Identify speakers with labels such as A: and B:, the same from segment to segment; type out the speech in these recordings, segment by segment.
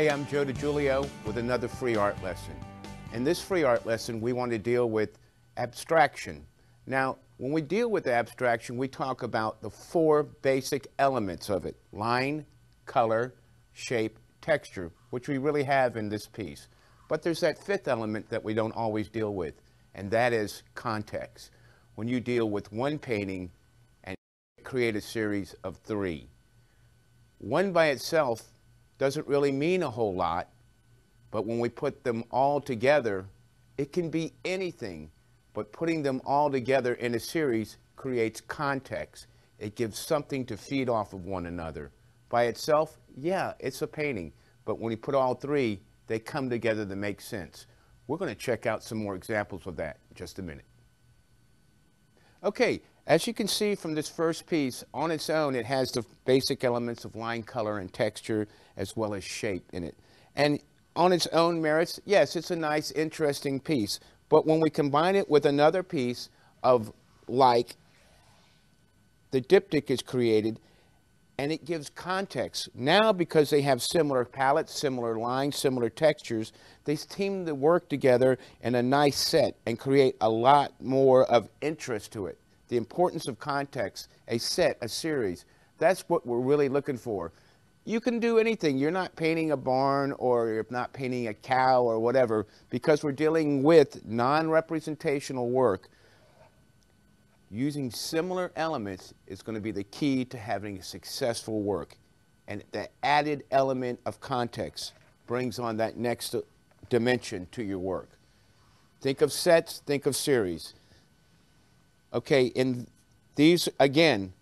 A: Hey, I'm Joe DiGiulio with another free art lesson. In this free art lesson, we want to deal with abstraction. Now, when we deal with abstraction, we talk about the four basic elements of it: line, color, shape, texture, which we really have in this piece. But there's that fifth element that we don't always deal with, and that is context. When you deal with one painting and create a series of three. One by itself doesn't really mean a whole lot, but when we put them all together, it can be anything, but putting them all together in a series creates context. It gives something to feed off of one another. By itself, yeah, it's a painting, but when you put all three, they come together to make sense. We're going to check out some more examples of that in just a minute. Okay, as you can see from this first piece, on its own, it has the basic elements of line, color, and texture, as well as shape in it. And on its own merits, yes, it's a nice, interesting piece. But when we combine it with another piece of like, the diptych is created, and it gives context. Now, because they have similar palettes, similar lines, similar textures, they seem to work together in a nice set and create a lot more of interest to it. The importance of context, a set, a series, that's what we're really looking for. You can do anything. You're not painting a barn, or you're not painting a cow or whatever, because we're dealing with non-representational work. Using similar elements is going to be the key to having a successful work. And the added element of context brings on that next dimension to your work. Think of sets, think of series. Okay, in these, again,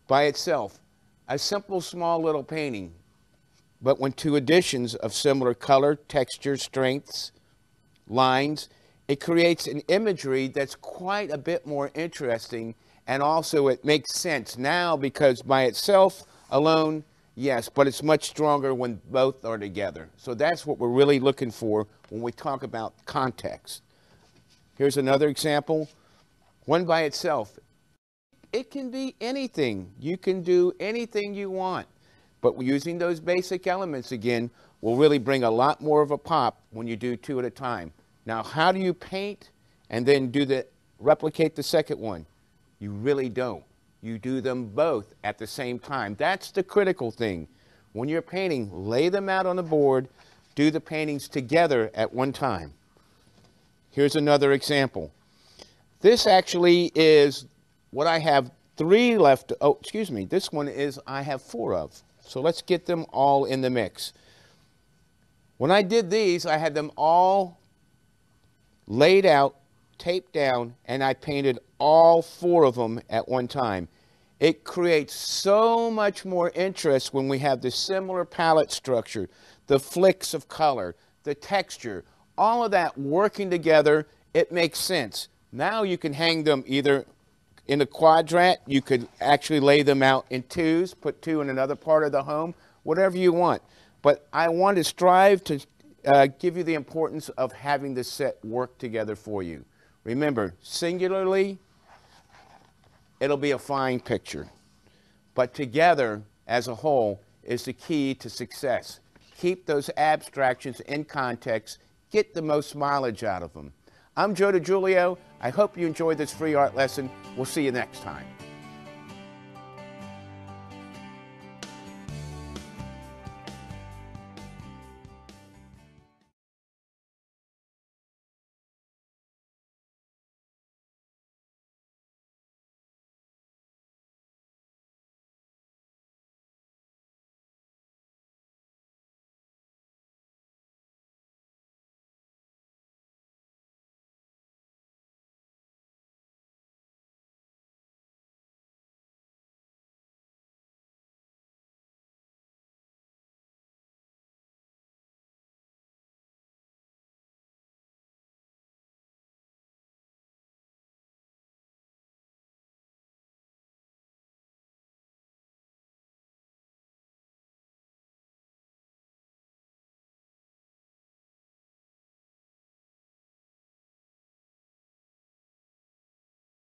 A: by itself, a simple, small little painting, but when two additions of similar color, texture, strengths, lines, it creates an imagery that's quite a bit more interesting, and also it makes sense now because by itself alone, yes, but it's much stronger when both are together. So that's what we're really looking for when we talk about context. Here's another example. One by itself, it can be anything. You can do anything you want. But using those basic elements again will really bring a lot more of a pop when you do two at a time. Now, how do you paint and then replicate the second one? You really don't. You do them both at the same time. That's the critical thing. When you're painting, lay them out on the board, do the paintings together at one time. Here's another example. This actually is what I have three left. Oh, excuse me. This one is I have four of. So let's get them all in the mix. When I did these, I had them all laid out, taped down, and I painted all four of them at one time. It creates so much more interest when we have the similar palette structure, the flicks of color, the texture, all of that working together. It makes sense. Now you can hang them either in a quadrant, you could actually lay them out in twos, put two in another part of the home, whatever you want. But I want to strive to give you the importance of having the set work together for you. Remember, singularly, it'll be a fine picture. But together, as a whole, is the key to success. Keep those abstractions in context. Get the most mileage out of them. I'm Joe DiGiulio. I hope you enjoyed this free art lesson. We'll see you next time.